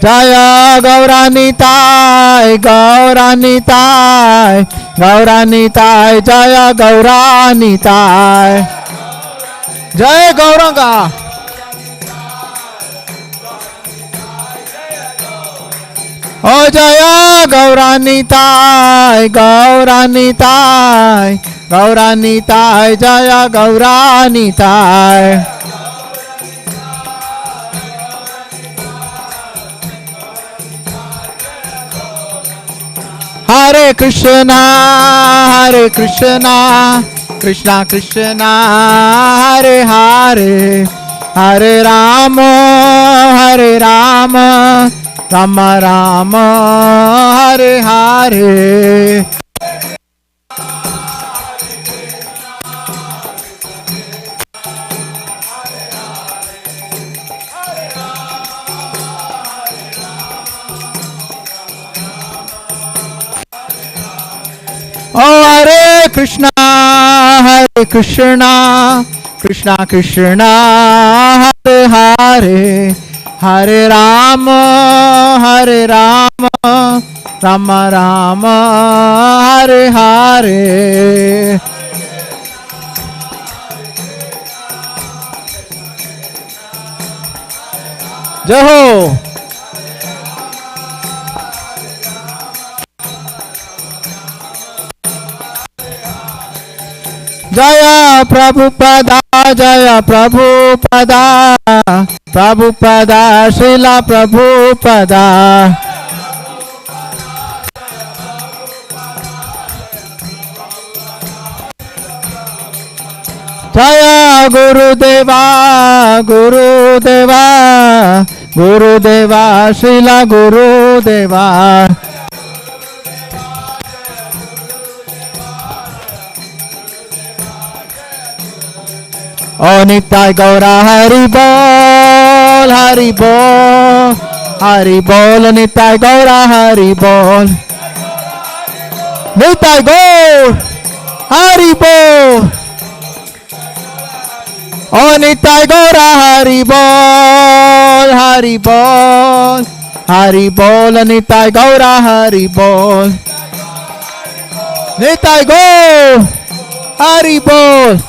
जय गौरानिताय गौरानिताय गौरानिताय जय गौरानिताय जय गौरंगा ओ जय गौरानिताय गौरानिताय गौरानिताय जय गौरानिताय हरे कृष्णा कृष्णा कृष्णा हरे हरे हरे राम राम राम हरे हरे ओ हरे कृष्णा कृष्णा कृष्णा हरे हरे हरे राम राम राम हरे हरे जय हो जय प्रभुपदा प्रभुपदा श्रीला प्रभुपदा जय गुरुदेवा श्रीला गुरुदेवा ओ नित्य गौरा हरि बोल नित्य गौरा हरि बोल नित्य गौर हरि बोल ओ नित्य गौरा हरि बोल नित्य गौरा हरि बोल नित्य गौर हरि बोल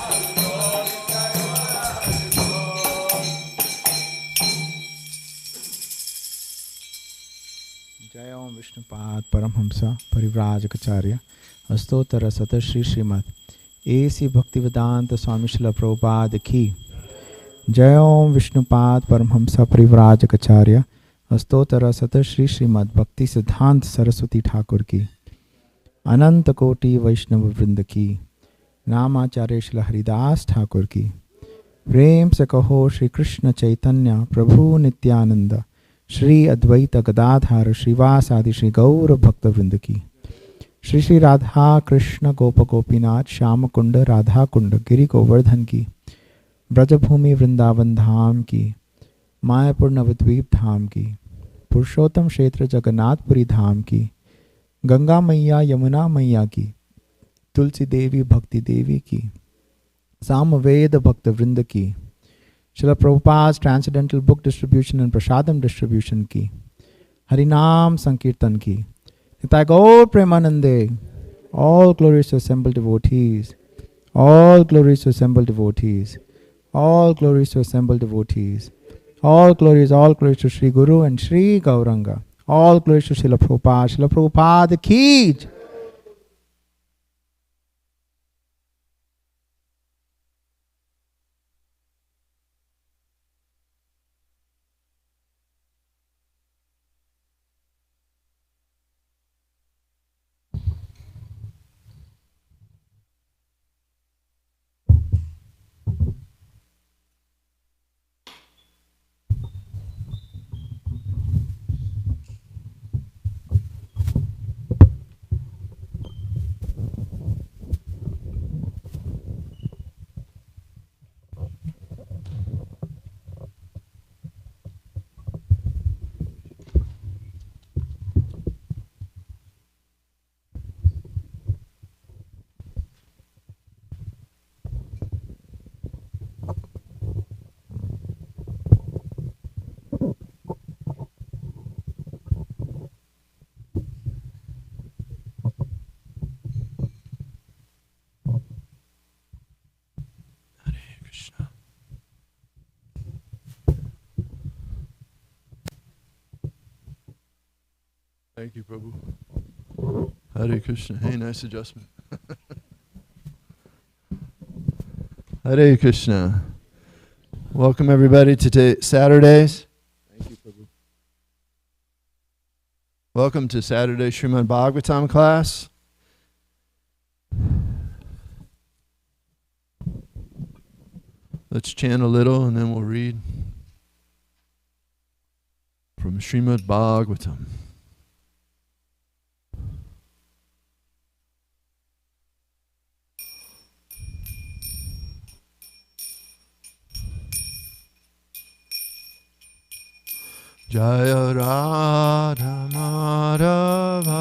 जय ओम विष्णुपाद परमहंस परिव्राजकाचार्य अस्तोत्तर सत श्री श्रीमद एसी भक्तिवेदांत स्वामी श्रील प्रभुपाद की जय ओम विष्णुपाद परमहंस परिव्राजकाचार्य अस्तोत्तर सत श्री श्रीमद भक्ति सिद्धांत सरस्वती ठाकुर की अनंत कोटि वैष्णव वृंद की नामाचार्य श्री हरिदास ठाकुर की प्रेम से कहो श्री कृष्ण चैतन्य प्रभु नित्यानंद श्री अद्वैत गदाधार श्रीवास आदि श्री गौर भक्त वृंद की श्री श्री राधा कृष्ण गोप गोपीनाथ श्याम कुंड राधा कुंड गिरि गोवर्धन की ब्रजभूमि वृंदावन धाम की मायापुर नवद्वीप धाम की पुरुषोत्तम क्षेत्र जगन्नाथपुरी धाम की गंगा मैया यमुना मैया की तुलसी देवी भक्ति देवी की सामवेद भक्त वृंद की Srila Prabhupada's Transcendental Book Distribution and Prasadam Distribution की हरिनाम संकीर्तन की Nitai Gaur Premanande. All glories to assembled devotees. All glories to assembled devotees. All glories to assembled devotees. All glories to Sri Guru and Sri Gauranga. All glories to Srila Prabhupada. Srila Prabhupada ki jai. Thank you, Prabhu. Hare Krishna. Hey, nice adjustment. Hare Krishna. Welcome everybody to Saturdays. Thank you, Prabhu. Welcome to Saturday Srimad Bhagavatam class. Let's chant a little and then we'll read from Srimad Bhagavatam. Jaya Radha Madhava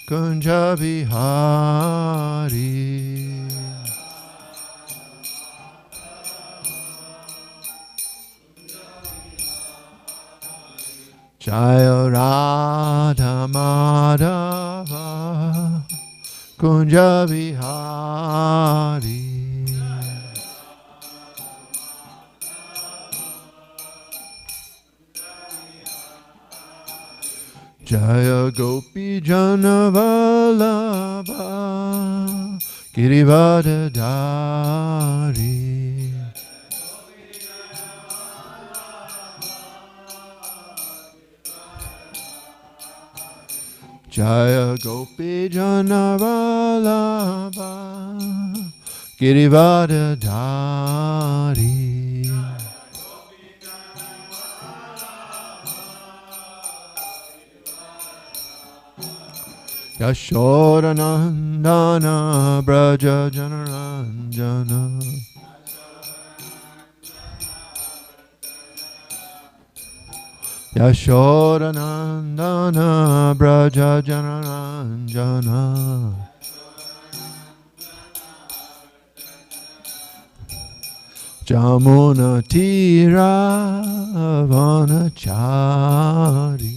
Kunja Bihari Jaya Radha Madhava Kunja Bihari Jaya Gopi Jana Vallabha Girivadadari Jaya Gopi Jana Vallabha Girivadadari Yashodanandana Braja Janaranjana Yashodanandana Braja Janaranjana Jamuna Tira Vanachari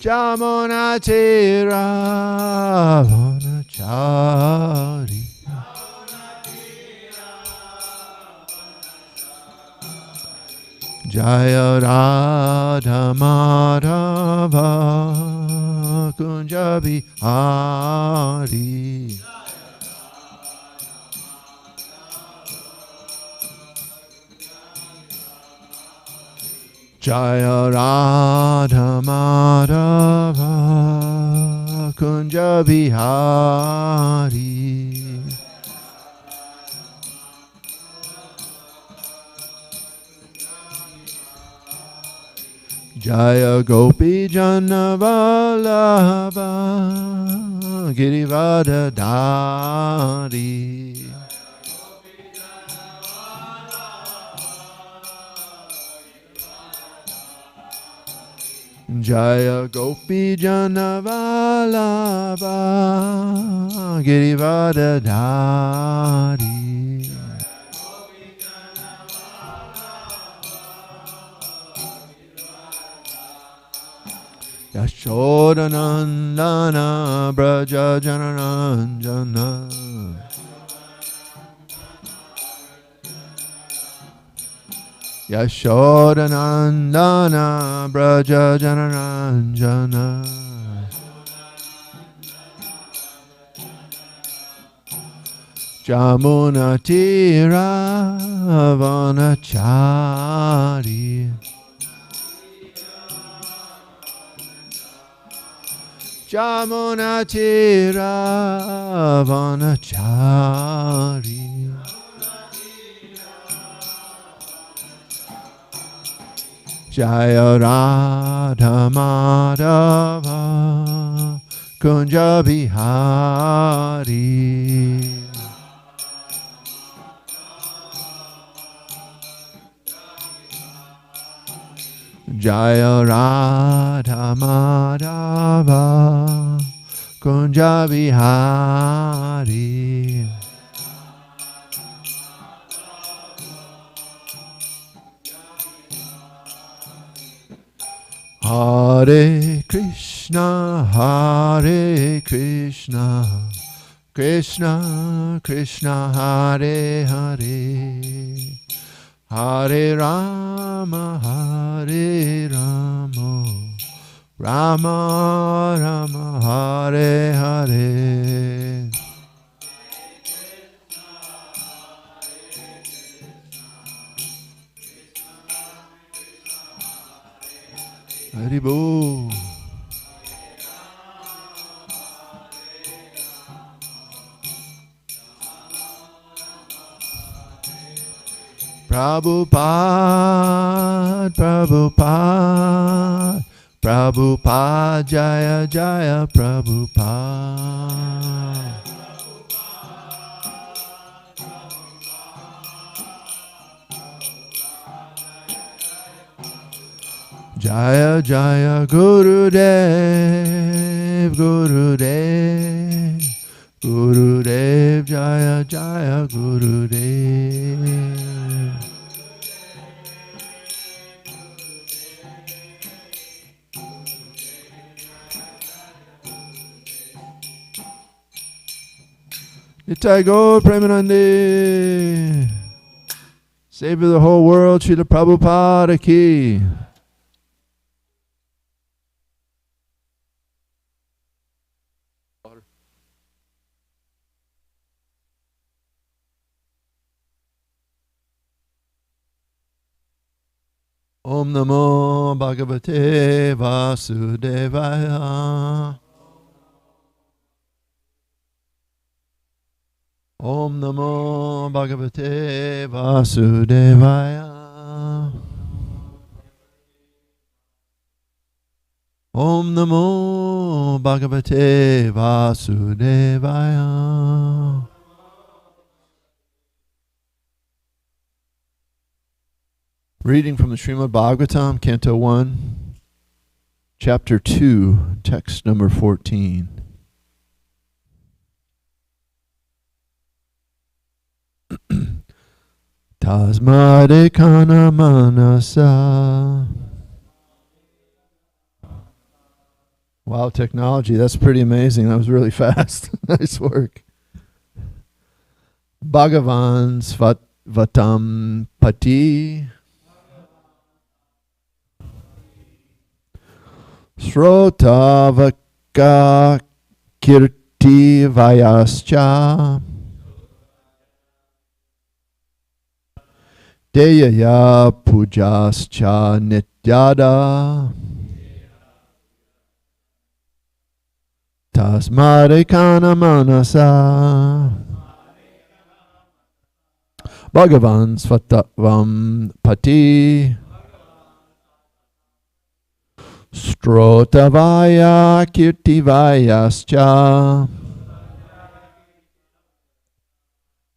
Jamuna Tira Vanachari Jaya Radha Madhava Kunja Bihari Jaya Radha Madhava Kunja Bihari Jaya Gopi Jana Vallabha Girivadadari Jaya Gopi Jana Vallabha Girivadadari Yashodanandana Braja Janaranjana Yashodanandana Braja Janaranjana Jamuna Tira Vanachari Jamuna Tira Vanachari Jaya Radha Madhava Kunja Bihari Jaya Radha Madhava Kunja Bihari Hare Krishna Krishna Krishna Hare Hare Hare Rama, Hare Rama, Rama Rama, Hare Hare. Haribo. Prabhupada, Prabhupada, Prabhupada, Jaya Jaya Prabhupada. Jaya Jaya Gurudev, Gurudev, Gurudev, Jaya Jaya Gurudev. Nitai Gaur Premanande, Savior of the whole world, Srila Prabhupada ki. Om Namo Bhagavate Vasudevaya. Om Namo Bhagavate Vasudevaya. Om Namo Bhagavate Vasudevaya. Reading from the Srimad Bhagavatam, Canto 1, Chapter 2, Text number 14. Tasmade kana manasa. Wow, technology, that's pretty amazing. That was really fast. Nice work. Bhagavan Vatam Pati. Srotavaka Kirti Vayascha. Deyaya Pujascha Nityada. Tasmade Kana Manasa. Bhagavan Svatavam Pati. Strotavaya Kirtivayascha.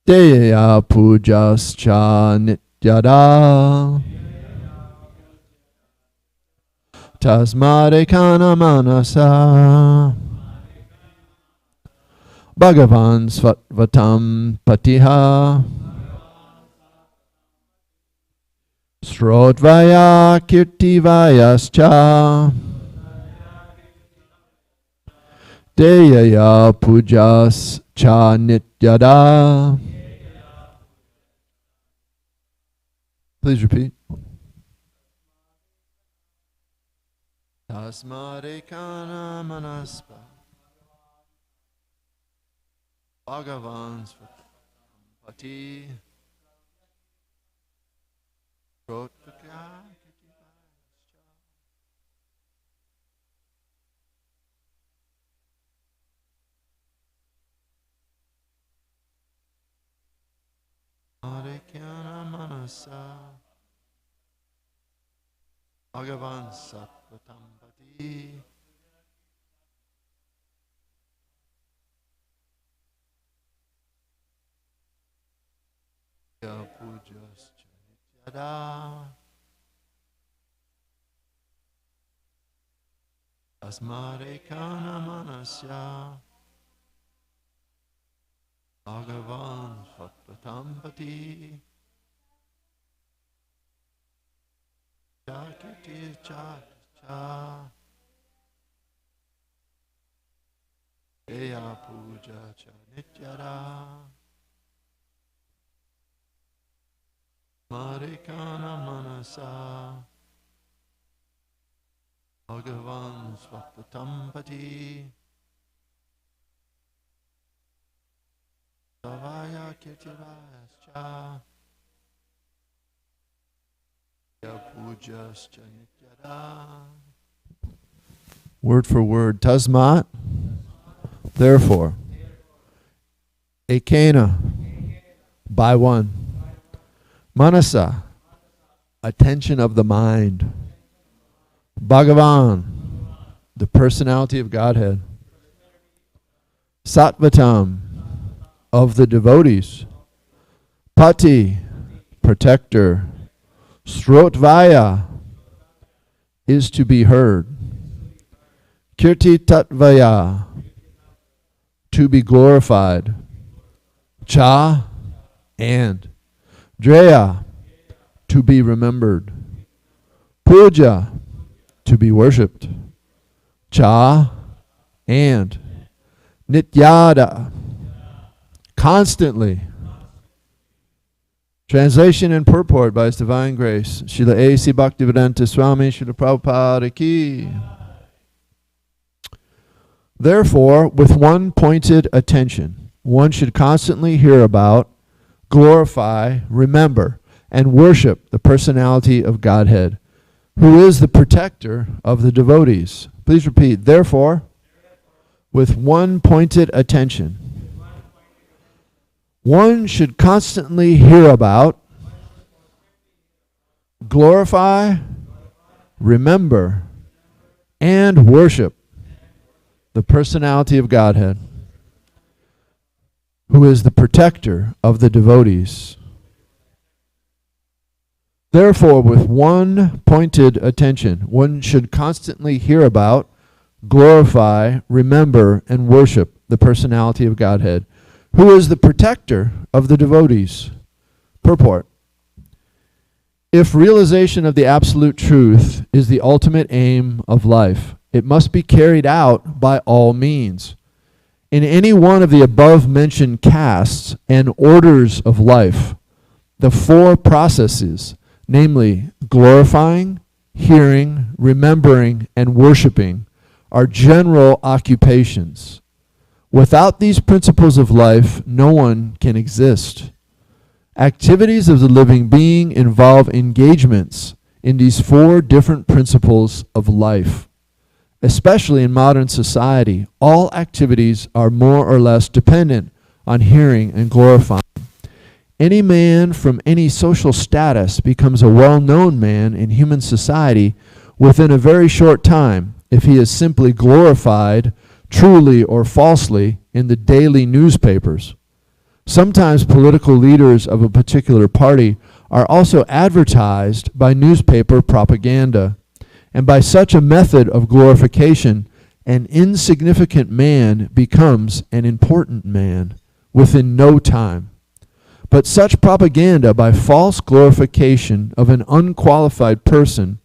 Deyaya Pujascha Nityada. Tasmade Kana Manasa. Bhagavan Svatvatam Patiha. Srotvaya Kirtivayascha. Deyaya Pujas Cha Nityada. Please repeat. Tasmade Kana Manaspa. Bhagavan Pati. Bhagavan Sattvatambati. Pujas Yada. Tasmade Kana Manasya. Bhagavan Sattvatambati. Jakiti Cha. Deya Puja Cha Nityada. Marikana manasa Bhagavan Svapatampati Savaya Kirtivascha Pujas Nityada. Word for word. Tasmat, therefore. Ekena, by one. Manasa, attention of the mind. Bhagavan, the personality of Godhead. Sattvatam, of the devotees. Pati, protector. Srotvaya, is to be heard. Kirti tatvaya, to be glorified. Cha, and. Dreya, to be remembered. Puja, to be worshipped. Cha, and. Nityada, constantly. Translation and purport by His Divine Grace. Srila A.C. Bhaktivedanta Swami, Srila Prabhupada Ki. Therefore, with one pointed attention, one should constantly hear about, glorify, remember, and worship the personality of Godhead, who is the protector of the devotees. Please repeat. Therefore, with one pointed attention, one should constantly hear about, glorify, remember, and worship the personality of Godhead, who is the protector of the devotees. Therefore, with one pointed attention, one should constantly hear about, glorify, remember, and worship the personality of Godhead, who is the protector of the devotees. Purport. If realization of the absolute truth is the ultimate aim of life, it must be carried out by all means. In any one of the above-mentioned castes and orders of life, the four processes, namely glorifying, hearing, remembering, and worshiping, are general occupations. Without these principles of life, no one can exist. Activities of the living being involve engagements in these four different principles of life. Especially in modern society, all activities are more or less dependent on hearing and glorifying. Any man from any social status becomes a well-known man in human society within a very short time if he is simply glorified, truly or falsely, in the daily newspapers. Sometimes political leaders of a particular party are also advertised by newspaper propaganda, and by such a method of glorification, an insignificant man becomes an important man within no time. But such propaganda by false glorification of an unqualified person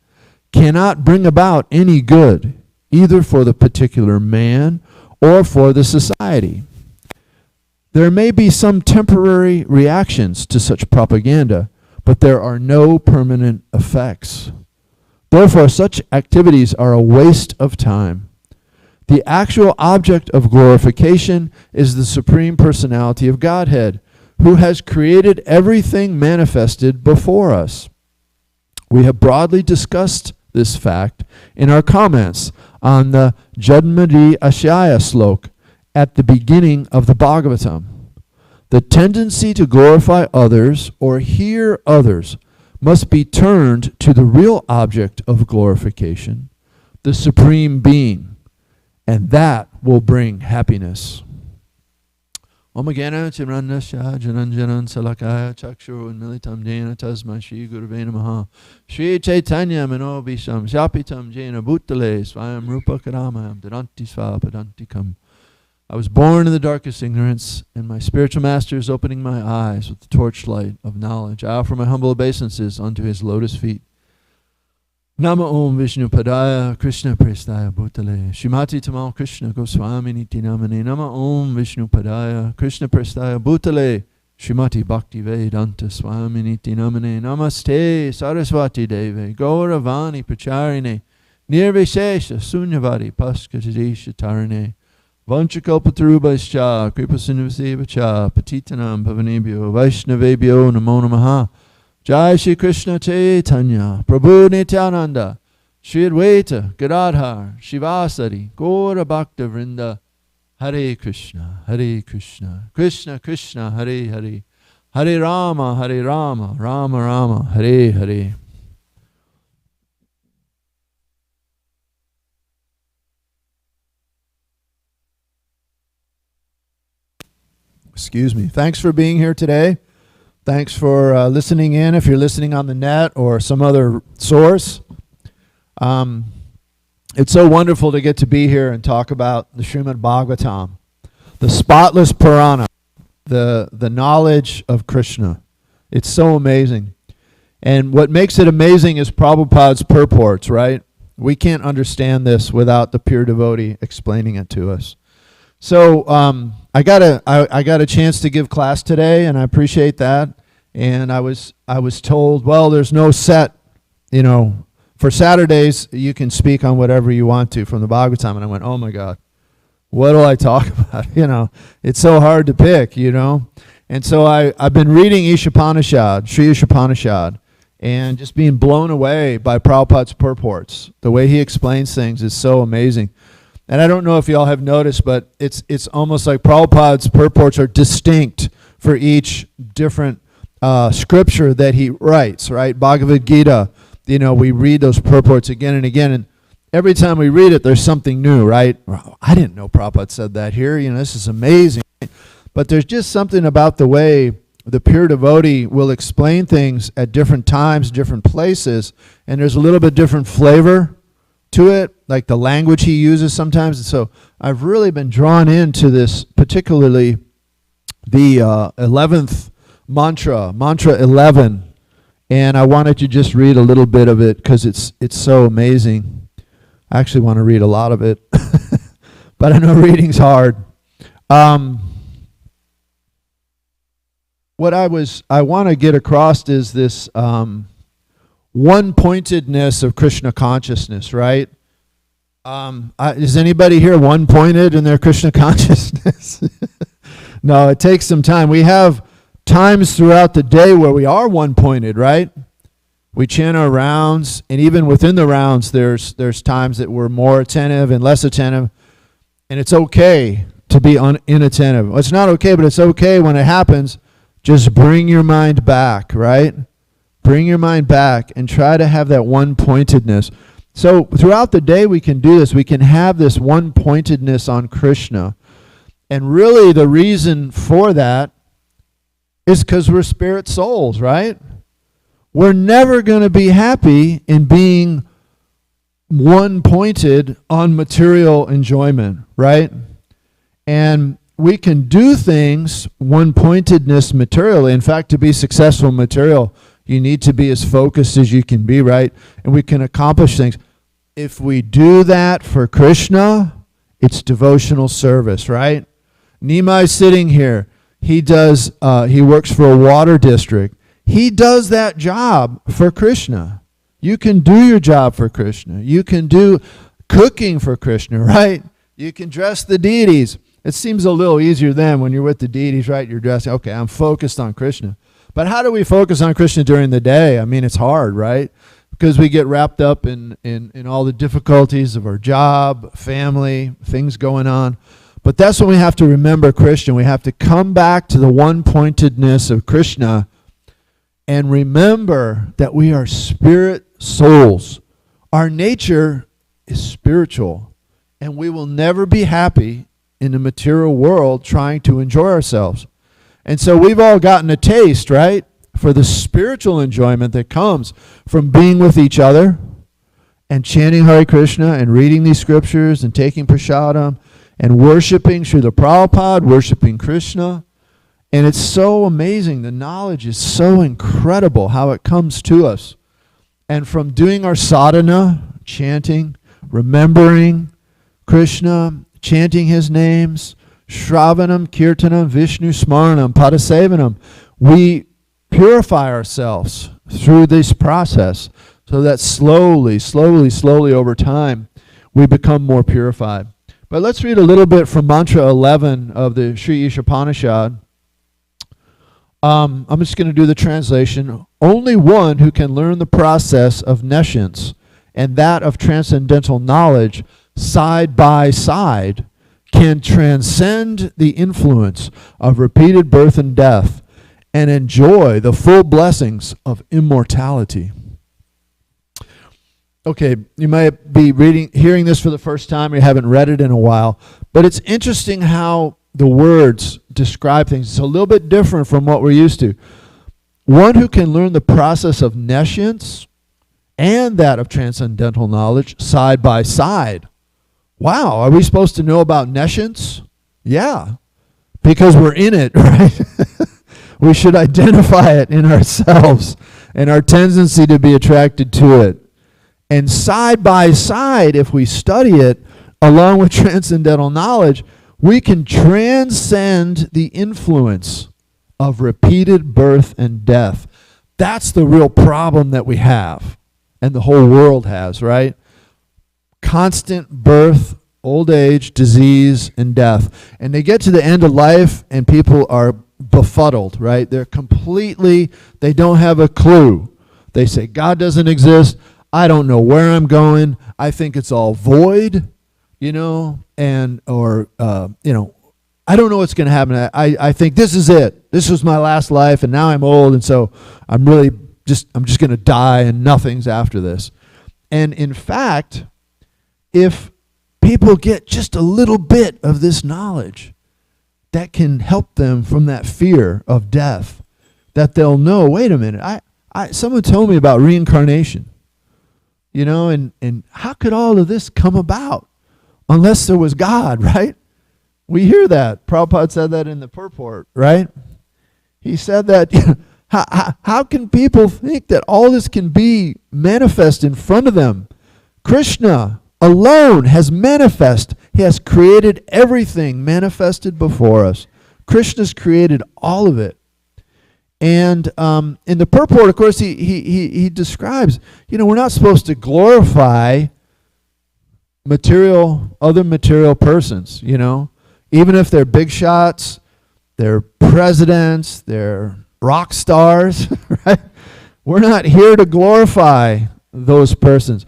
cannot bring about any good, either for the particular man or for the society. There may be some temporary reactions to such propaganda, but there are no permanent effects. Therefore, such activities are a waste of time. The actual object of glorification is the Supreme Personality of Godhead, who has created everything manifested before us. We have broadly discussed this fact in our comments on the Jadmadi Ashaya Slok at the beginning of the Bhagavatam. The tendency to glorify others or hear others must be turned to the real object of glorification, the Supreme Being, and that will bring happiness. Om Gana Chimrandasya Jananjanan Salakaya Chakshur Unmilitam Jena Tasma Shri Gurve Namaha Shri Chaitanya Mano Visham Shapitam Jena Bhutale Swayam Rupa Karamayam Dadanti Svapadantikam. I was born in the darkest ignorance, and my spiritual master is opening my eyes with the torchlight of knowledge. I offer my humble obeisances unto his lotus feet. Nama Om Vishnu Padaya Krishna Prestaya Bhutale Shrimati Tamal Krishna Goswami Niti Namane Nama Om Vishnu Padaya Krishna Prestaya Bhutale Srimati Bhakti Vedanta Swaminiti Namane Namaste Saraswati Deve Gauravani Pacharine Nirvishesha Sunyavadi Paskatadisha Tarane Vanchakalpatarubhaischa Kripasinuvasivacha Patitanam Pavanebhyo Vaishnavebhyo Namo Namaha Jai Shri Krishna Chaitanya Prabhu Nityananda Shri Advaita Gadadhar Shivasari Gaura Bhakta Vrinda Hare Krishna Krishna Krishna Hare Hare Hare Rama Rama Rama Hare Hare. Excuse me. Thanks for being here today. Thanks for listening in if you're listening on the net or some other source. It's so wonderful to get to be here and talk about the Srimad Bhagavatam, the spotless Purana, the knowledge of Krishna. It's so amazing. And what makes it amazing is Prabhupada's purports, right? We can't understand this without the pure devotee explaining it to us. So I got a chance to give class today, and I appreciate that. And I was told, well, there's no set, for Saturdays you can speak on whatever you want to from the Bhagavatam. And I went, oh my God, what do I talk about? It's so hard to pick, And so I've been reading Sri Ishopanishad, and just being blown away by Prabhupada's purports. The way he explains things is so amazing. And I don't know if you all have noticed, but it's almost like Prabhupada's purports are distinct for each different scripture that he writes, right? Bhagavad Gita, we read those purports again and again, and every time we read it, there's something new, right? Well, I didn't know Prabhupada said that here. This is amazing. But there's just something about the way the pure devotee will explain things at different times, different places, and there's a little bit different flavor to it, like the language he uses sometimes. And so I've really been drawn into this, particularly the 11th mantra 11, and I wanted to just read a little bit of it because it's so amazing. I actually want to read a lot of it, but I know reading's hard. What I want to get across is this one-pointedness of Krishna consciousness, right? Is anybody here one-pointed in their Krishna consciousness? No, it takes some time. We have times throughout the day where we are one-pointed, right? We chant our rounds, and even within the rounds, there's times that we're more attentive and less attentive, and it's okay to be inattentive. Well, it's not okay, but it's okay when it happens. Just bring your mind back, right? Bring your mind back and try to have that one-pointedness. So throughout the day we can do this. We can have this one-pointedness on Krishna. And really the reason for that is because we're spirit souls, right? We're never going to be happy in being one-pointed on material enjoyment, right? And we can do things one-pointedness materially. In fact, to be successful material, you need to be as focused as you can be, right? And we can accomplish things. If we do that for Krishna, it's devotional service, right? Nimai's sitting here. He works for a water district. He does that job for Krishna. You can do your job for Krishna. You can do cooking for Krishna, right? You can dress the deities. It seems a little easier then when you're with the deities, right? You're dressing, okay, I'm focused on Krishna. But how do we focus on Krishna during the day? I mean, it's hard, right? Because we get wrapped up in all the difficulties of our job, family, things going on. But that's when we have to remember Krishna. We have to come back to the one-pointedness of Krishna and remember that we are spirit souls. Our nature is spiritual, and we will never be happy in the material world trying to enjoy ourselves. And so we've all gotten a taste, right, for the spiritual enjoyment that comes from being with each other and chanting Hare Krishna and reading these scriptures and taking prasadam and worshiping Srila Prabhupada, worshiping Krishna. And it's so amazing. The knowledge is so incredible how it comes to us. And from doing our sadhana, chanting, remembering Krishna, chanting his names, Shravanam, Kirtanam, Vishnu Smaranam, Padasevanam. We purify ourselves through this process so that slowly over time, we become more purified. But let's read a little bit from Mantra 11 of the Sri Ishopanishad. I'm just going to do the translation. Only one who can learn the process of nescience and that of transcendental knowledge side by side can transcend the influence of repeated birth and death and enjoy the full blessings of immortality. Okay, you might be hearing this for the first time, or you haven't read it in a while, but it's interesting how the words describe things. It's a little bit different from what we're used to. One who can learn the process of nescience and that of transcendental knowledge side by side. Wow, are we supposed to know about nescience? Yeah, because we're in it, right? We should identify it in ourselves and our tendency to be attracted to it. And side by side, if we study it, along with transcendental knowledge, we can transcend the influence of repeated birth and death. That's the real problem that we have, and the whole world has, right? Constant birth, old age, disease, and death. And they get to the end of life, and people are befuddled, right? They don't have a clue. They say, God doesn't exist. I don't know where I'm going. I think it's all void, I don't know what's going to happen. I think this is it. This was my last life, and now I'm old, and so I'm just going to die, and nothing's after this. And in fact, if people get just a little bit of this knowledge, that can help them from that fear of death, that they'll know, wait a minute, someone told me about reincarnation. And how could all of this come about unless there was God, right? We hear that. Prabhupada said that in the purport, right? He said that, how can people think that all this can be manifest in front of them? Krishna alone has manifest. He has created everything manifested before us. Krishna's created all of it. And in the purport, of course, he describes, we're not supposed to glorify other material persons, even if they're big shots, they're presidents, they're rock stars, right? We're not here to glorify those persons.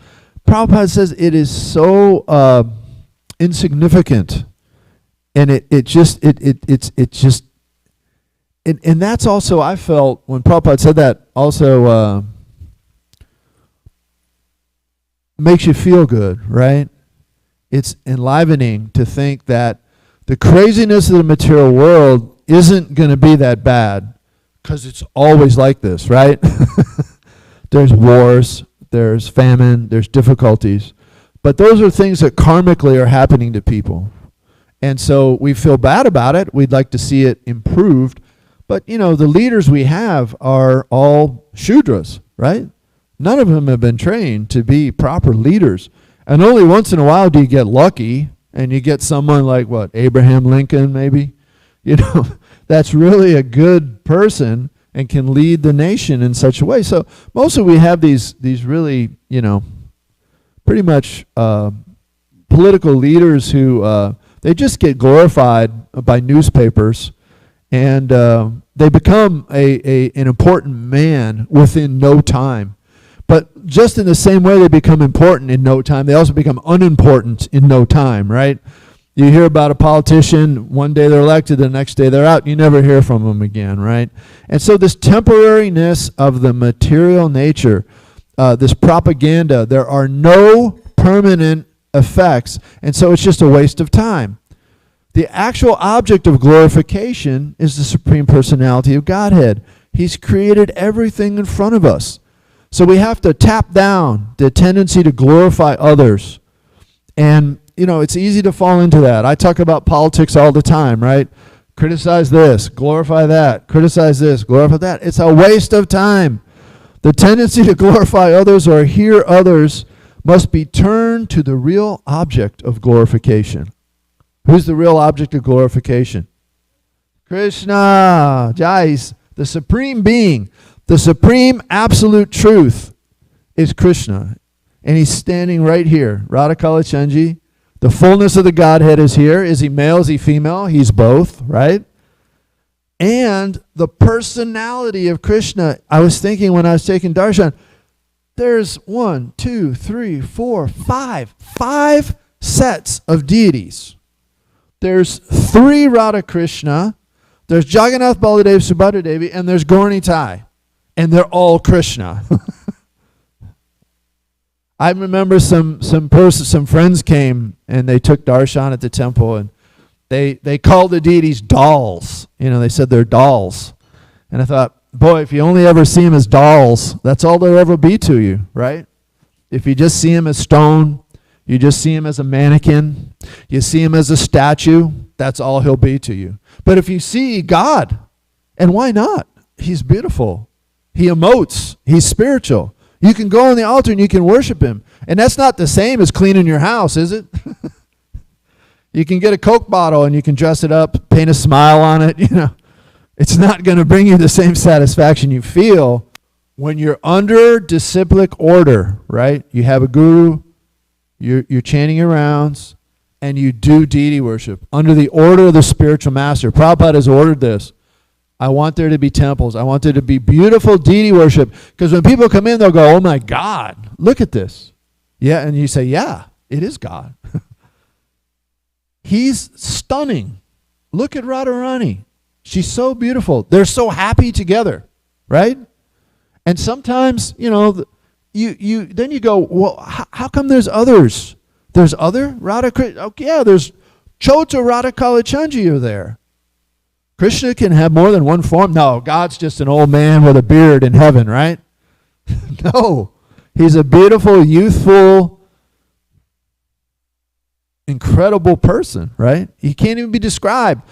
Prabhupada says it is so insignificant, and and that's also, I felt, when Prabhupada said that, also makes you feel good, right? It's enlivening to think that the craziness of the material world isn't going to be that bad, because it's always like this, right? There's wars, there's famine, there's difficulties. But those are things that karmically are happening to people. And so we feel bad about it. We'd like to see it improved. But, the leaders we have are all Shudras, right? None of them have been trained to be proper leaders. And only once in a while do you get lucky, and you get someone like, Abraham Lincoln maybe? That's really a good person and can lead the nation in such a way. So mostly we have these really, pretty much political leaders who, they just get glorified by newspapers, and they become an important man within no time. But just in the same way they become important in no time, they also become unimportant in no time, right? You hear about a politician, one day they're elected, the next day they're out, you never hear from them again, right? And so this temporariness of the material nature, this propaganda, there are no permanent effects, and so it's just a waste of time. The actual object of glorification is the Supreme Personality of Godhead. He's created everything in front of us. So we have to tap down the tendency to glorify others. And, it's easy to fall into that. I talk about politics all the time, right? Criticize this, glorify that, criticize this, glorify that. It's a waste of time. The tendency to glorify others or hear others must be turned to the real object of glorification. Who's the real object of glorification? Krishna. Jais, the supreme being, the supreme absolute truth is Krishna. And he's standing right here. Radha Kalachandji. The fullness of the Godhead is here. Is he male? Is he female? He's both, right? And the personality of Krishna. I was thinking when I was taking darshan, there's 1, 2, 3, 4, 5. 5 sets of deities. There's 3 Radha Krishna. There's Jagannath, Baladev, Subhadra Devi, and there's Gaura Nitai. And they're all Krishna. I remember some friends came and they took darshan at the temple, and they called the deities dolls. They said they're dolls. And I thought, boy, if you only ever see them as dolls, that's all they'll ever be to you, right? If you just see them as stone, you just see him as a mannequin, you see him as a statue, that's all he'll be to you. But if you see God, and why not? He's beautiful. He emotes. He's spiritual. You can go on the altar and you can worship him. And that's not the same as cleaning your house, is it? You can get a Coke bottle and you can dress it up, paint a smile on it. It's not going to bring you the same satisfaction you feel when you're under disciplic order, right? You have a guru, you're chanting your rounds, and you do deity worship under the order of the spiritual master. Prabhupada has ordered this. I want there to be temples. I want there to be beautiful deity worship. Because when people come in, they'll go, oh my God, look at this. Yeah, and you say, yeah, it is God. He's stunning. Look at Radharani. She's so beautiful. They're so happy together, right? And sometimes, then you go, well, how come there's others? There's other Radha Krishna? Oh, yeah, there's Chota Radha Kalachandji are there. Krishna can have more than one form. No, God's just an old man with a beard in heaven, right? No, he's a beautiful, youthful, incredible person, right? He can't even be described.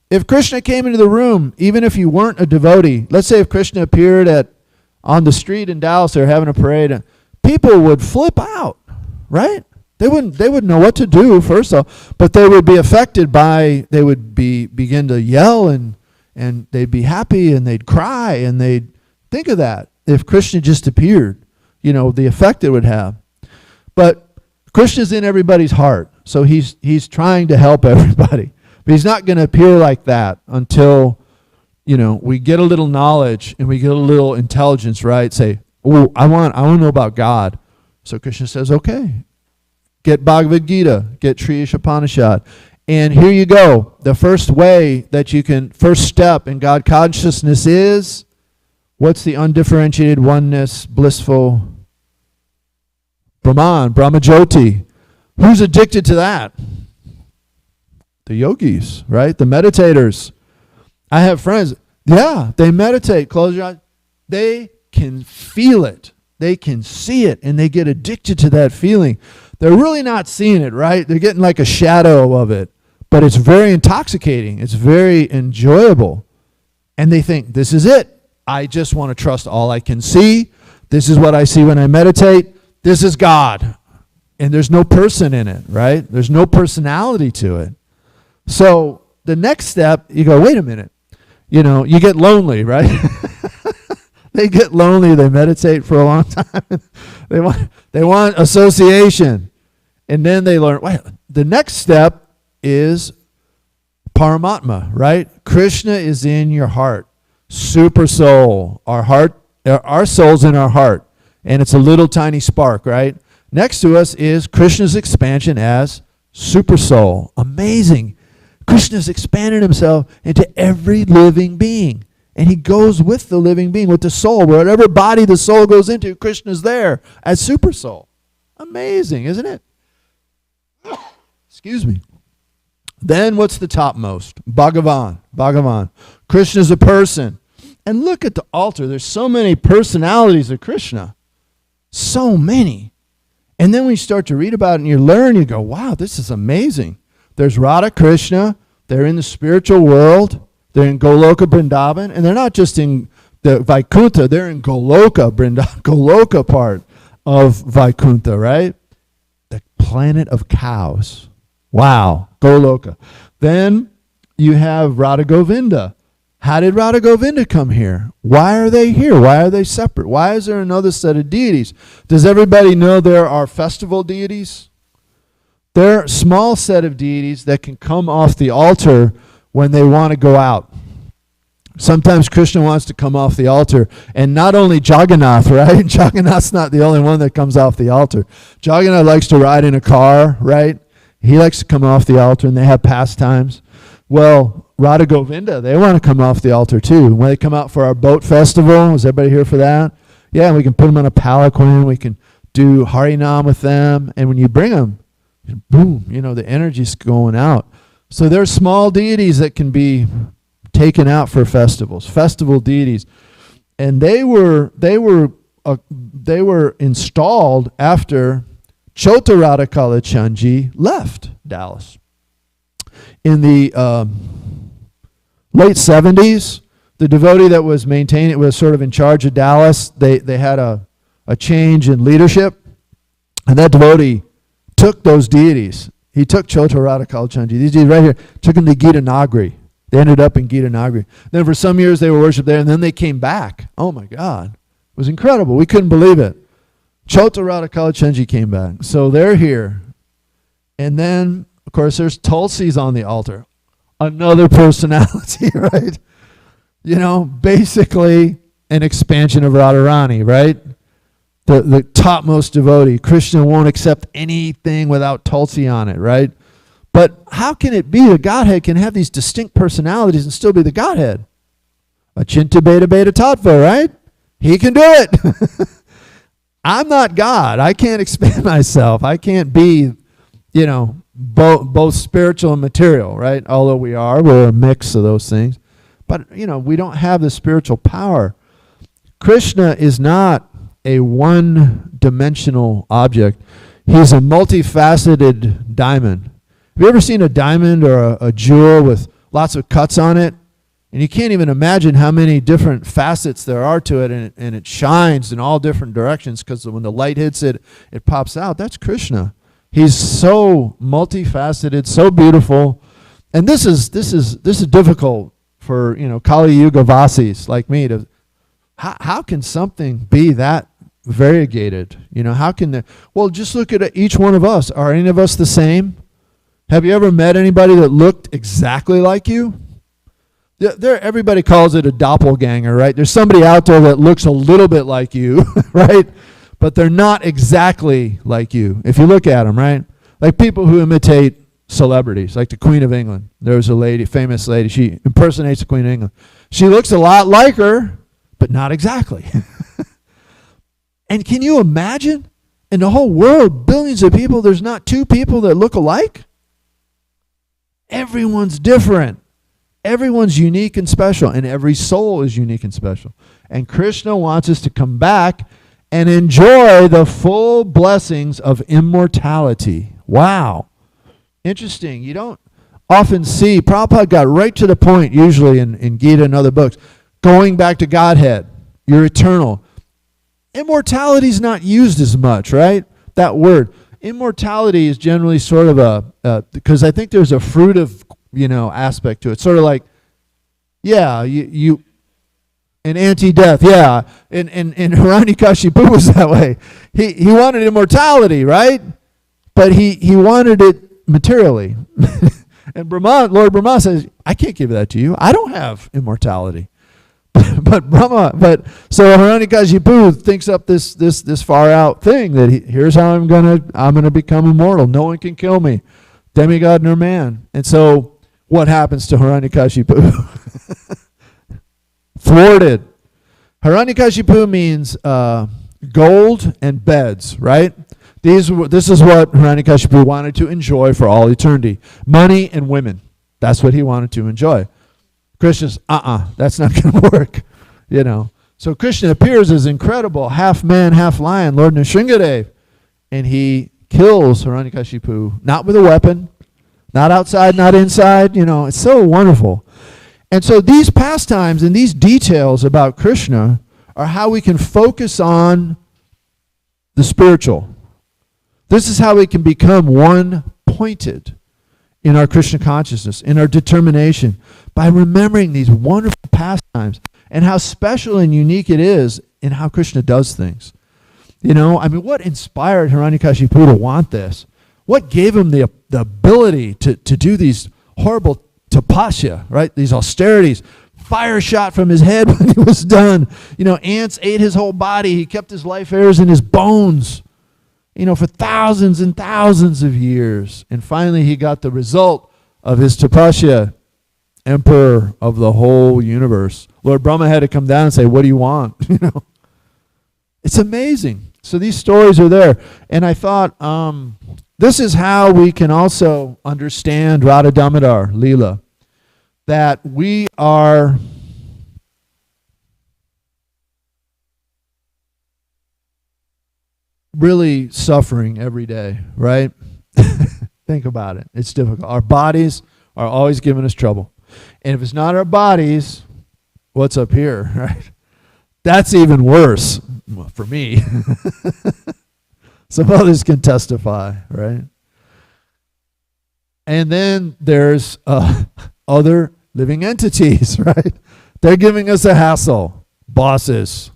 If Krishna came into the room, even if you weren't a devotee, let's say if Krishna appeared on the street in Dallas, they're having a parade, people would flip out, right? They wouldn't know what to do, first of all, but they would be affected they would begin to yell and they'd be happy and they'd cry and they'd think of that. If Krishna just appeared, the effect it would have. But Krishna's in everybody's heart, so he's trying to help everybody. But he's not going to appear like that until, we get a little knowledge and we get a little intelligence, right? Say, oh, I want to know about God. So Krishna says, okay. Get Bhagavad Gita, get Sri Ishopanishad. And here you go. The first step in God consciousness is, what's the undifferentiated oneness, blissful Brahman, Brahmajyoti. Who's addicted to that? The yogis, right? The meditators. I have friends, they meditate, close your eyes. They can feel it. They can see it, and they get addicted to that feeling. They're really not seeing it, right? They're getting like a shadow of it. But it's very intoxicating. It's very enjoyable. And they think, this is it. I just want to trust all I can see. This is what I see when I meditate. This is God. And there's no person in it, right? There's no personality to it. So the next step, you go, wait a minute. You get lonely, right? They get lonely. They meditate for a long time. They want association. And then they learn, wait, the next step is Paramatma, right? Krishna is in your heart. Super soul. Our soul's in our heart. And it's a little tiny spark, right? Next to us is Krishna's expansion as super soul. Amazing. Krishna's expanded himself into every living being. And he goes with the living being, with the soul. Whatever body the soul goes into, Krishna's there as super soul. Amazing, isn't it? Excuse me. Then what's the topmost? Bhagavan. Krishna's a person. And look at the altar. There's so many personalities of Krishna. So many. And then when you start to read about it and you learn, you go, wow, this is amazing. There's Radha Krishna. They're in the spiritual world. They're in Goloka Vrindavan, and they're not just in the Vaikuntha, they're in Goloka Vrindavan, Goloka part of Vaikuntha, right? The planet of cows. Wow, Goloka. Then you have Radha Govinda. How did Radha Govinda come here? Why are they here? Why are they separate? Why is there another set of deities? Does everybody know there are festival deities? There are a small set of deities that can come off the altar when they want to go out. Sometimes Krishna wants to come off the altar, and not only Jagannath, right? Jagannath's not the only one that comes off the altar. Jagannath likes to ride in a car, right? He likes to come off the altar, and they have pastimes. Well, Radha Govinda, they want to come off the altar too. When they come out for our boat festival, is everybody here for that? Yeah, we can put them on a palanquin. We can do Harinam with them, and when you bring them, boom, the energy's going out. So there's small deities that can be taken out for festivals, festival deities, and they were installed after Chotarada Kalachandji left Dallas. In the late 70s, the devotee that was maintaining it was sort of in charge of Dallas. They had a change in leadership, and that devotee took those deities. He took Chotarada Kalachandji, these deities right here, took them to Gita Nagri. They ended up in Gita Nagri. Then for some years they were worshipped there, and then they came back. Oh my God. It was incredible. We couldn't believe it. Chotarada Kalachandji came back. So they're here. And then, of course, there's Tulsi's on the altar. Another personality, right? Basically an expansion of Radharani, right? The topmost devotee. Krishna won't accept anything without Tulsi on it, right? But how can it be the Godhead can have these distinct personalities and still be the Godhead? Achinta Beta Beta Tattva, right? He can do it. I'm not God. I can't expand myself. I can't be, both spiritual and material, right? Although we're a mix of those things. But, we don't have the spiritual power. Krishna is not a one-dimensional object. He's a multifaceted diamond. Have you ever seen a diamond or a jewel with lots of cuts on it? And you can't even imagine how many different facets there are to it, and it shines in all different directions because when the light hits it, it pops out. That's Krishna. He's so multifaceted, so beautiful. And this is difficult for, Kali Yuga Vasis like me to, how can something be that variegated? How can just look at each one of us. Are any of us the same? Have you ever met anybody that looked exactly like you? Everybody calls it a doppelganger, right? There's somebody out there that looks a little bit like you, right? But they're not exactly like you. If you look at them, right? Like people who imitate celebrities, like the Queen of England. There was a lady, famous lady, she impersonates the Queen of England. She looks a lot like her, but not exactly. And can you imagine? In the whole world, billions of people, there's not two people that look alike? Everyone's different. Everyone's unique and special, and every soul is unique and special. And Krishna wants us to come back and enjoy the full blessings of immortality. Wow. Interesting. You don't often see, Prabhupada got right to the point, usually in Gita and other books, going back to Godhead. You're eternal. Immortality is not used as much, right? That word. Immortality is generally sort of because I think there's a fruit of, aspect to it. Sort of like, yeah, you an anti-death, yeah. And Hiranyakashipu was that way. He wanted immortality, right? But he wanted it materially. And Lord Brahma says, I can't give that to you. I don't have immortality. But so Hiranyakashipu thinks up this far out thing that here's how I'm gonna become immortal. No one can kill me, demigod nor man. And so what happens to Hiranyakashipu? Thwarted. Hiranyakashipu means gold and beds, right? This is what Hiranyakashipu wanted to enjoy for all eternity: money and women. That's what he wanted to enjoy. Krishna's, that's not going to work, So Krishna appears as incredible, half man, half lion, Lord Nrsingadev. And he kills Hiranyakashipu, not with a weapon, not outside, not inside, It's so wonderful. And so these pastimes and these details about Krishna are how we can focus on the spiritual. This is how we can become one-pointed. in our Krishna consciousness, in our determination, by remembering these wonderful pastimes and how special and unique it is in how Krishna does things. You know, I mean, what inspired Hiranyakashipu to want this? What gave him the ability to do these horrible tapasya, right? These austerities. Fire shot from his head when he was done. You know, ants ate his whole body. He kept his life heirs in his bones, you know, for thousands and thousands of years. And finally he got the result of his tapasya, emperor of the whole universe. Lord Brahma had to come down and say, what do you want? You know, it's amazing. So these stories are there. And I thought, this is how we can also understand Radha Damodar Leela, that we are really suffering every day, right? Think about it. It's difficult. Our bodies are always giving us trouble. And if it's not our bodies, what's up here, right? That's even worse for me. Some others can testify, right? And then there's other living entities, right? They're giving us a hassle. Bosses,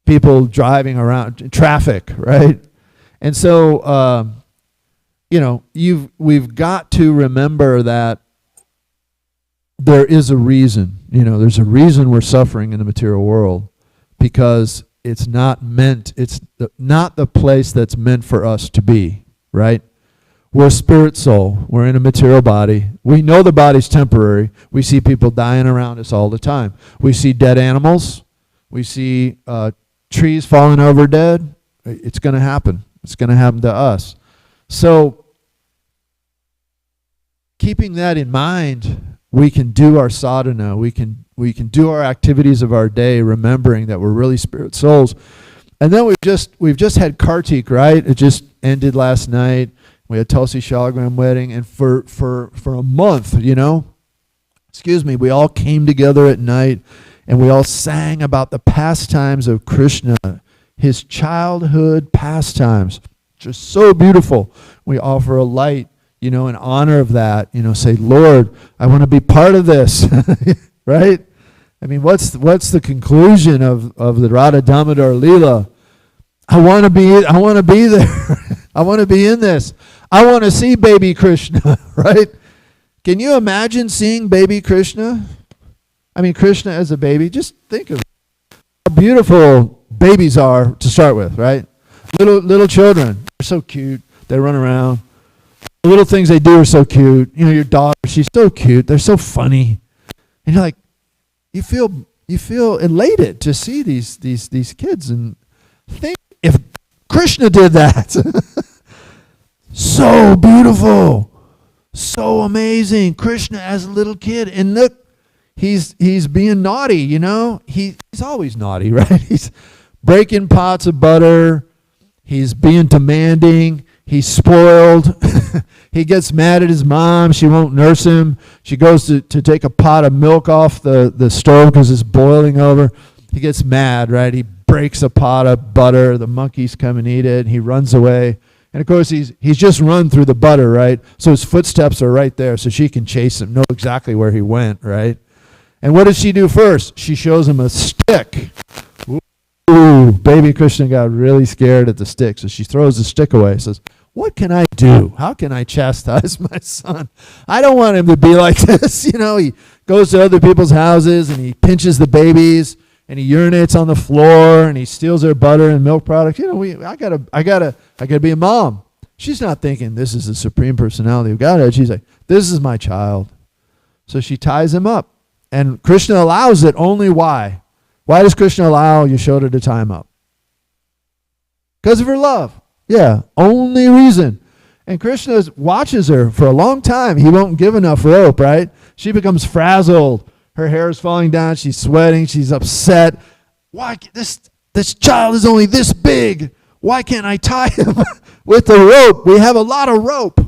people driving around, traffic, right? And so, we've got to remember that there is a reason. You know, there's a reason we're suffering in the material world, because it's not not the place that's meant for us to be, right? We're a spirit soul. We're in a material body. We know the body's temporary. We see people dying around us all the time. We see dead animals. We see trees falling over dead. It's going to happen. It's going to happen to us. So keeping that in mind, we can do our sadhana. We can do our activities of our day, remembering that we're really spirit souls. And then we've just had Kartik, right? It just ended last night. We had Tulsi Shalagram wedding, and for a month, we all came together at night, and we all sang about the pastimes of Krishna, his childhood pastimes, just so beautiful. We offer a light, in honor of that. Say, Lord, I want to be part of this, right? I mean, what's the conclusion of the Radha Damodar Leela? I want to be there. I want to be in this. I want to see baby Krishna, right? Can you imagine seeing baby Krishna? I mean, Krishna as a baby. Just think of how beautiful babies are to start with, right? Little children, they're so cute. They run around. The little things they do are so cute. Your daughter, she's so cute. They're so funny, and you're like, you feel elated to see these kids, and think if Krishna did that. So beautiful, so amazing. Krishna as a little kid, and look, he's being naughty. He's always naughty, right? He's breaking pots of butter. He's being demanding. He's spoiled. He gets mad at his mom. She won't nurse him. She goes to take a pot of milk off the stove because it's boiling over. He gets mad, right? He breaks a pot of butter. The monkeys come and eat it. And he runs away. And of course, he's just run through the butter, right? So his footsteps are right there, so she can chase him, know exactly where he went, right? And what does she do first? She shows him a stick. Ooh, baby Krishna got really scared at the stick, so she throws the stick away. Says, what can I do? How can I chastise my son? I don't want him to be like this. He goes to other people's houses and he pinches the babies and he urinates on the floor and he steals their butter and milk products. I gotta be a mom. She's not thinking this is the Supreme Personality of Godhead. She's like, this is my child. So she ties him up. And Krishna allows it only why? Why does Krishna allow Yashoda to tie him up? Because of her love. Yeah, only reason. And Krishna watches her for a long time. He won't give enough rope, right? She becomes frazzled. Her hair is falling down. She's sweating. She's upset. Why this child is only this big? Why can't I tie him with the rope? We have a lot of rope.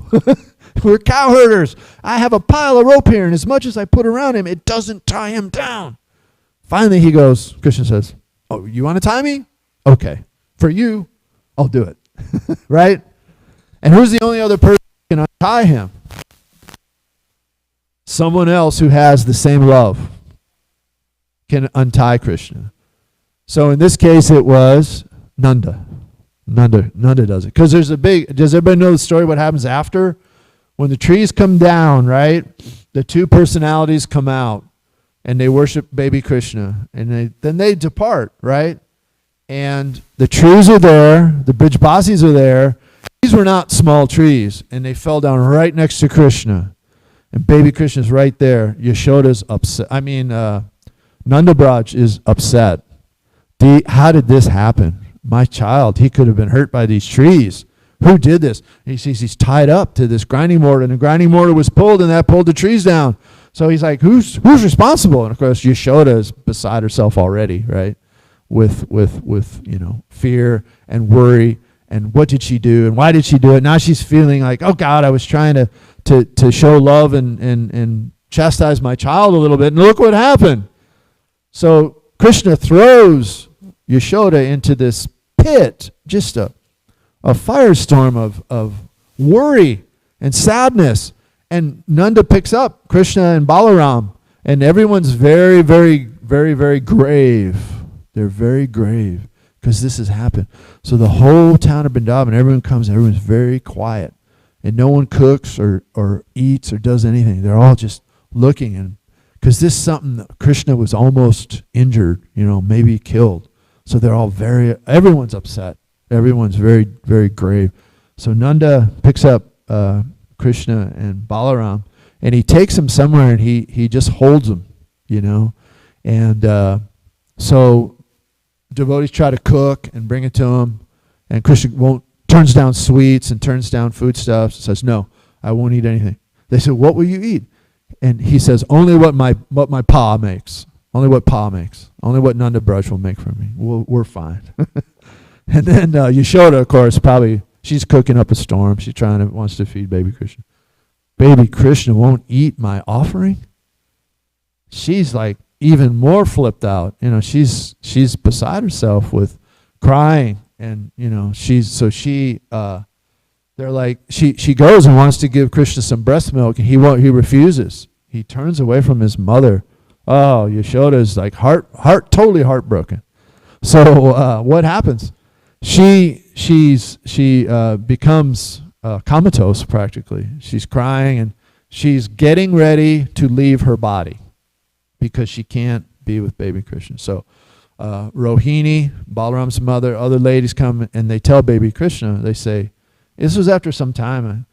We're cow herders. I have a pile of rope here, and as much as I put around him, it doesn't tie him down. Finally, Krishna says, oh, you want to tie me? Okay. For you, I'll do it. Right? And who's the only other person who can untie him. Someone else who has the same love can untie Krishna. So in this case, it was Nanda. Nanda does it. Because does everybody know the story what happens after? When the trees come down, right? The two personalities come out and they worship baby Krishna. And then they depart, right? And the trees are there. The Brijbasis are there. These were not small trees. And they fell down right next to Krishna. And baby Krishna's right there. Yashoda's upset. Nanda Braj is upset. How did this happen? My child, he could have been hurt by these trees. Who did this? And he sees he's tied up to this grinding mortar, and the grinding mortar was pulled, and that pulled the trees down. So he's like, who's responsible? And of course, Yashoda is beside herself already, right? With fear and worry, and what did she do, and why did she do it? Now she's feeling like, oh God, I was trying to show love and chastise my child a little bit, and look what happened. So Krishna throws Yashoda into this pit, just a firestorm of worry and sadness. And Nanda picks up Krishna and Balaram, and everyone's very, very, very, very grave. They're very grave because this has happened. So the whole town of Vrindavan, everyone comes, everyone's very quiet. And no one cooks or eats or does anything. They're all just looking, and because this is something that Krishna was almost injured, maybe killed. So they're all everyone's upset. Everyone's very, very grave. So Nanda picks up Krishna and Balaram, and he takes them somewhere, and he just holds them, And so devotees try to cook and bring it to him, and Krishna turns down sweets and turns down foodstuffs and says, no, I won't eat anything. They said, what will you eat? And he says, only what my pa makes. Only what pa makes. Only what Nanda Braj will make for me. We're fine. And then Yashoda, of course, she's cooking up a storm. She wants to feed baby Krishna. Baby Krishna won't eat my offering? She's like even more flipped out. She's beside herself with crying. And, they're like, she goes and wants to give Krishna some breast milk, and he refuses. He turns away from his mother. Oh, Yashoda's like totally heartbroken. So what happens? She becomes comatose practically. She's crying, and she's getting ready to leave her body because she can't be with baby Krishna. So Rohini, Balaram's mother, other ladies come, and they tell baby Krishna, they say, this was after some time,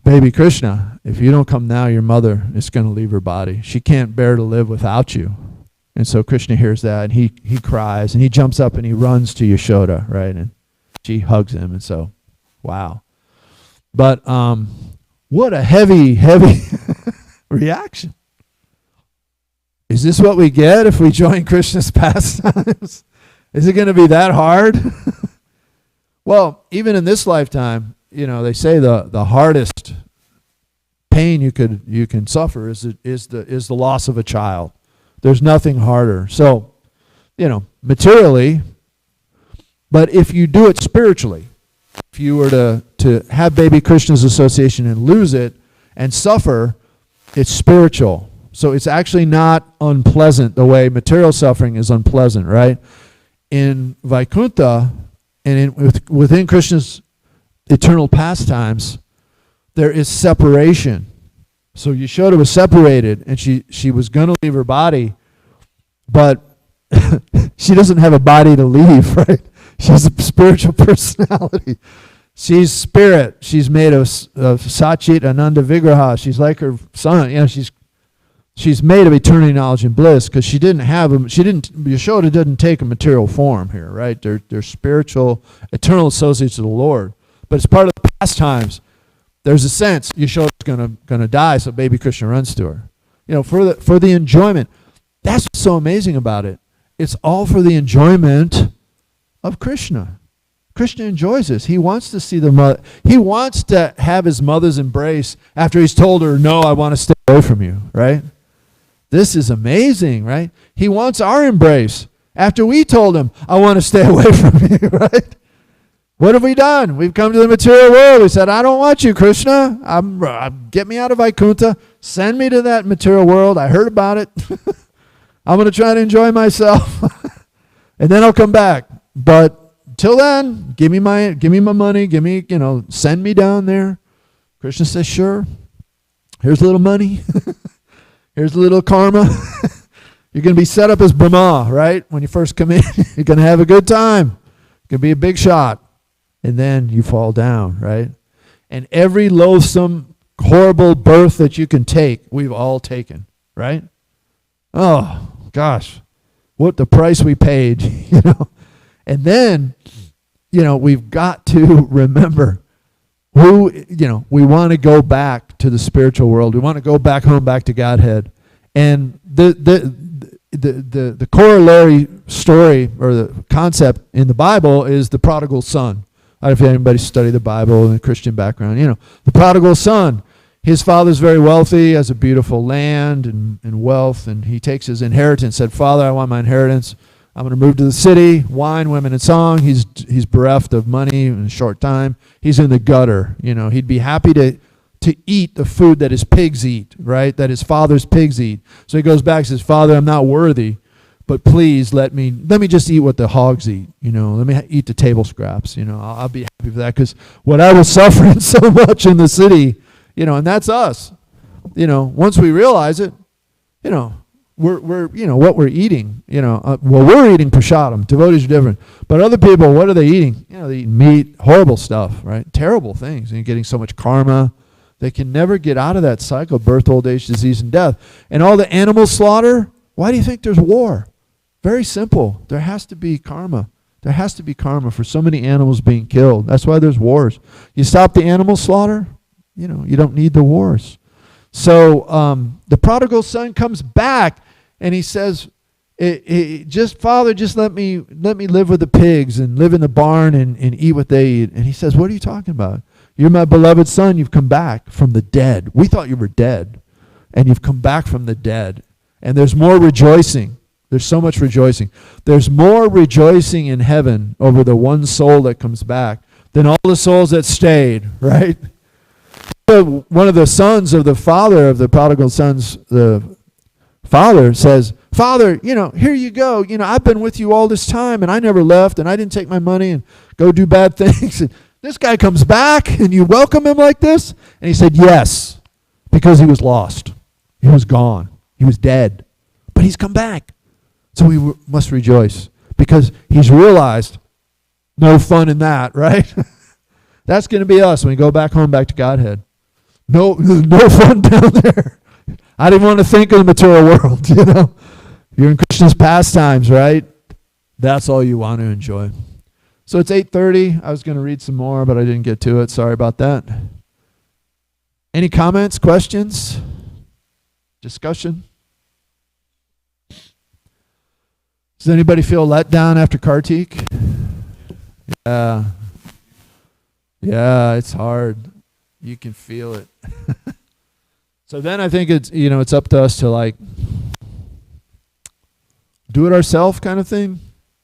baby Krishna, if you don't come now, your mother is going to leave her body. She can't bear to live without you. And so Krishna hears that, and he cries, and he jumps up and he runs to Yashoda, right? And she hugs him, and so, wow. But what a heavy reaction. Is this what we get if we join Krishna's pastimes? Is it going to be that hard? Well, even in this lifetime, they say the hardest pain you can suffer is the loss of a child. There's nothing harder. So, materially, but if you do it spiritually, if you were to have baby Krishna's association and lose it and suffer, it's spiritual. So it's actually not unpleasant the way material suffering is unpleasant, right? In Vaikuntha and within Krishna's eternal pastimes, there is separation. So Yashoda was separated, and she was going to leave her body, but she doesn't have a body to leave, right? She's a spiritual personality. She's spirit. She's made of Sachit Ananda Vigraha. She's like her son. She's made of eternity, knowledge, and bliss, because Yashoda didn't take a material form here, right? They're spiritual, eternal associates of the Lord. But it's part of the pastimes. There's a sense Yashoda's gonna die, so baby Krishna runs to her. For the enjoyment. That's what's so amazing about it. It's all for the enjoyment of Krishna. Krishna enjoys this. He wants to see the mother. He wants to have his mother's embrace after he's told her, no, I want to stay away from you, right? This is amazing, right? He wants our embrace after we told him, I want to stay away from you, right? What have we done? We've come to the material world. We said, I don't want you, Krishna. Get me out of Vaikuntha. Send me to that material world. I heard about it. I'm going to try to enjoy myself. And then I'll come back. But till then, give me my money. Send me down there. Krishna says, sure. Here's a little money. Here's a little karma. You're going to be set up as Brahma, right? When you first come in, you're going to have a good time. It's going to be a big shot. And then you fall down, right? And every loathsome, horrible birth that you can take, we've all taken, right? Oh, gosh. What the price we paid, And then, we've got to remember we want to go back to the spiritual world. We want to go back home, back to Godhead. And the corollary story or the concept in the Bible is the prodigal son. I don't know if anybody studied the Bible in a Christian background. The prodigal son, his father's very wealthy, has a beautiful land and wealth, and he takes his inheritance, said, Father, I want my inheritance. I'm going to move to the city, wine, women, and song. He's bereft of money in a short time. He's in the gutter. He'd be happy to eat the food that his pigs eat, right? That his father's pigs eat. So he goes back and says, Father, I'm not worthy, but please let me just eat what the hogs eat. Let me eat the table scraps. I'll be happy for that, because what I was suffering so much in the city, and that's us. Once we realize it, we're what we're eating. We're eating prasadam. Devotees are different, but other people, what are they eating? They eat meat, horrible stuff, right? Terrible things, and you're getting so much karma. They can never get out of that cycle of birth, old age, disease, and death. And all the animal slaughter. Why do you think there's war? Very simple. There has to be karma. There has to be karma for so many animals being killed. That's why there's wars. You stop the animal slaughter, you don't need the wars. So the prodigal son comes back and he says, Father, just let me live with the pigs and live in the barn and eat what they eat. And he says, what are you talking about? You're my beloved son. You've come back from the dead. We thought you were dead, and you've come back from the dead. And there's more rejoicing. There's so much rejoicing. There's more rejoicing in heaven over the one soul that comes back than all the souls that stayed, right? So one of the sons of the father of the prodigal sons, the father says, Father, here you go. I've been with you all this time, and I never left, and I didn't take my money and go do bad things. And this guy comes back, and you welcome him like this? And he said, yes, because he was lost. He was gone. He was dead. But he's come back. So we must rejoice, because he's realized no fun in that, right? That's going to be us when we go back home, back to Godhead. No fun down there. I didn't want to think of the material world, You're in Krishna's pastimes, right? That's all you want to enjoy. So it's 8:30. I was going to read some more, but I didn't get to it. Sorry about that. Any comments, questions, discussion? Does anybody feel let down after Kartik? Yeah. Yeah, it's hard. You can feel it. So then I think it's up to us to do it ourselves kind of thing.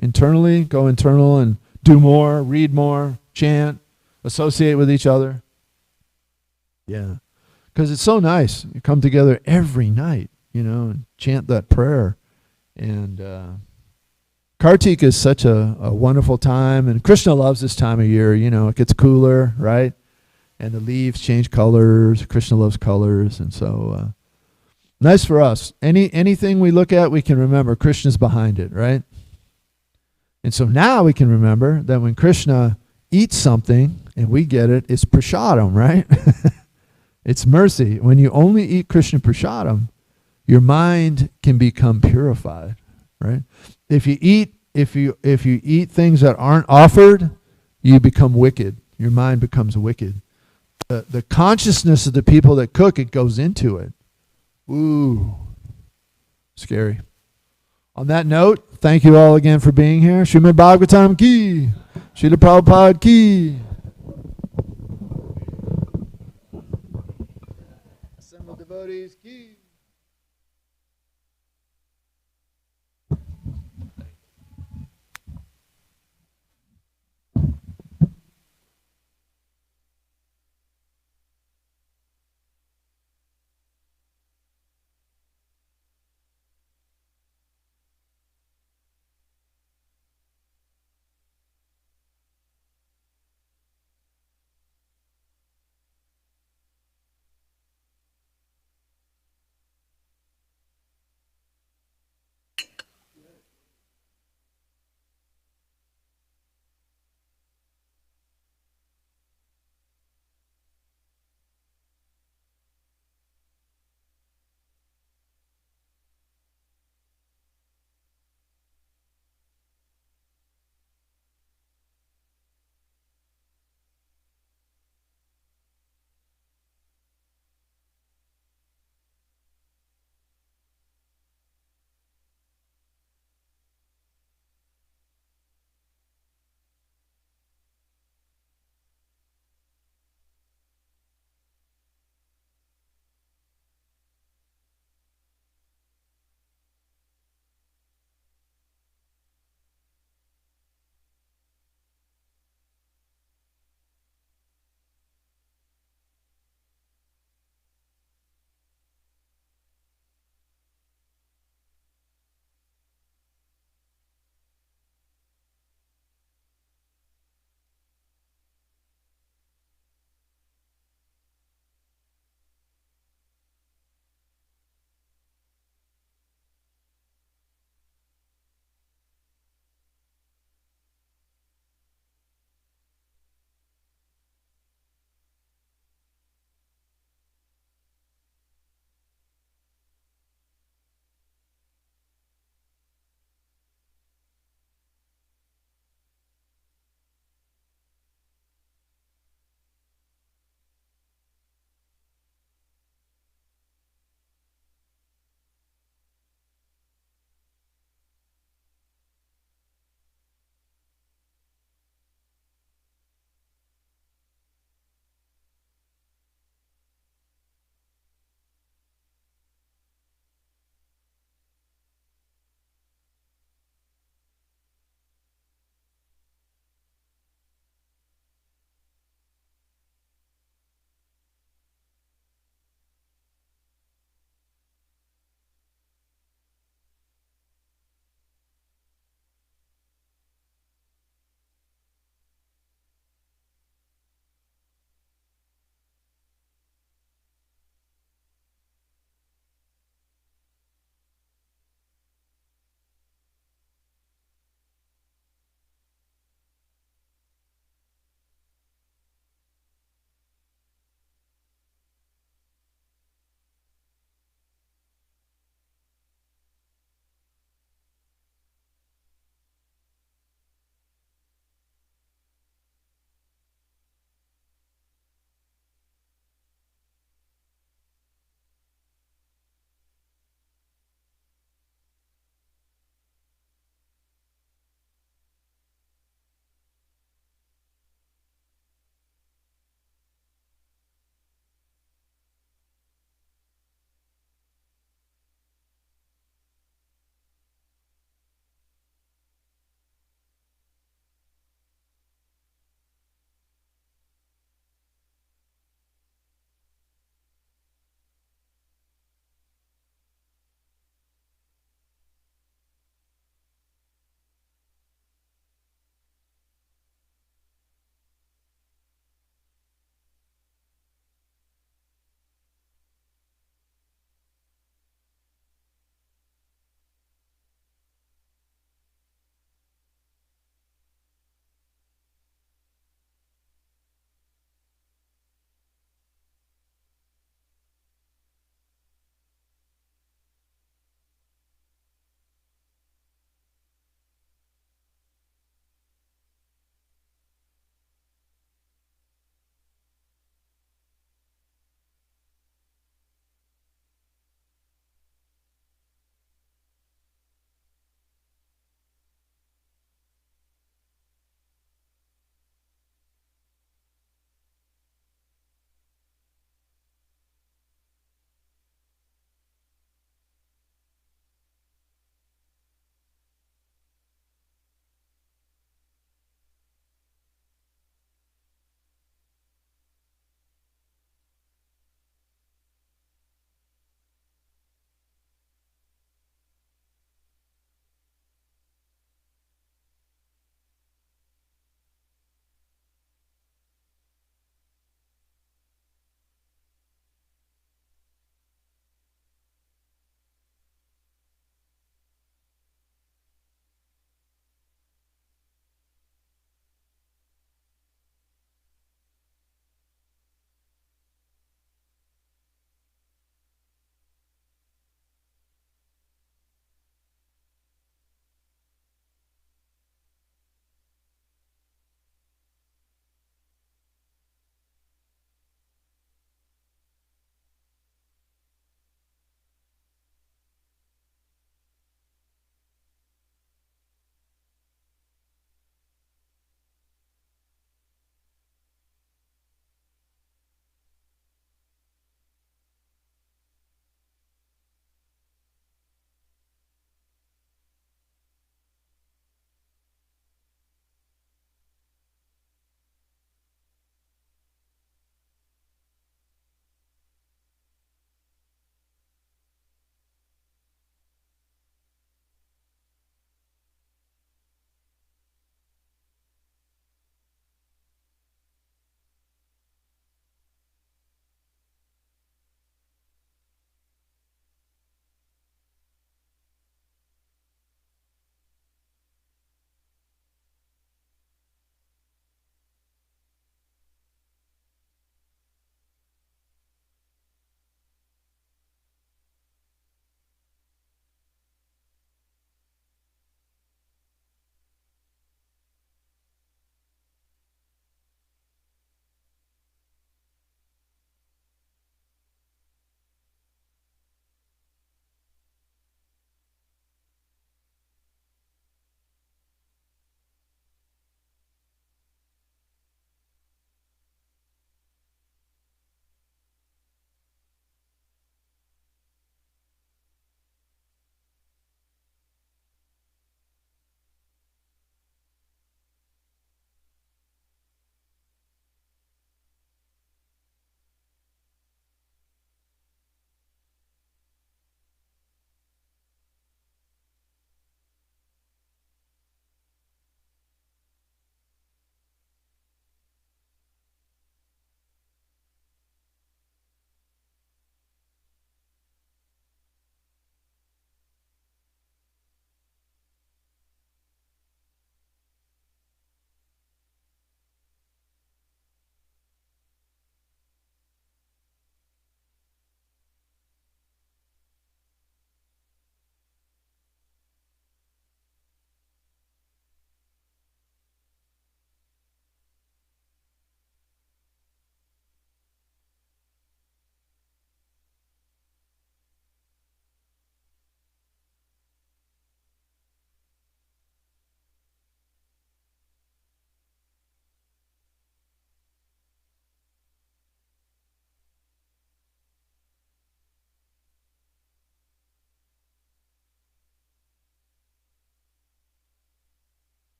Internally, go internal and do more, read more, chant, associate with each other. Yeah. Because it's so nice. You come together every night, and chant that prayer. And Kartik is such a wonderful time, and Krishna loves this time of year. It gets cooler, right? And the leaves change colors. Krishna loves colors, and so nice for us. Anything we look at, we can remember Krishna's behind it, right? And so now we can remember that when Krishna eats something and we get it, it's prasadam, right? It's mercy. When you only eat Krishna prasadam, your mind can become purified, right? If you eat things that aren't offered, you become wicked. Your mind becomes wicked. The consciousness of the people that cook, it goes into it. Ooh, scary. On that note, thank you all again for being here. Srimad Bhagavatam ki, Srila Prabhupada ki. Assembled devotees ki.